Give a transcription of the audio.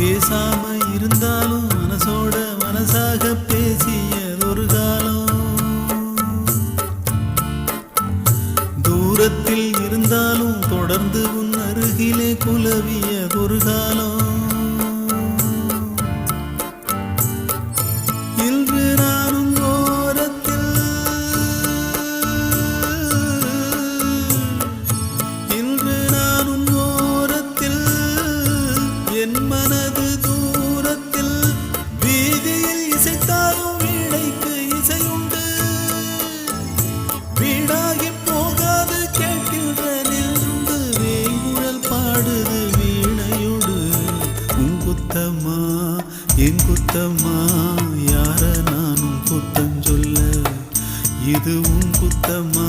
பேசாம இருந்தாலும் மனசோட மனசாக பேசியதொரு காலம், தூரத்தில் இருந்தாலும் தொடர்ந்து உன் அருகிலே குலவியதொரு காலம். இன்று நானும் ஓரத்தில், இன்று நானும் ஓரத்தில், என் மனது தூரத்தில், வீதியில் இசைத்தாலும் வீணைக்கு இசையுண்டு, வீடாகி போகாது கேட்கின்ற நின்று வேங்குழல் பாடுது வீணையோடு. உன் குத்தம்மா என் குத்தம்மா, யார நானும் குத்தம் சொல்ல, இது உன் குத்தம்மா.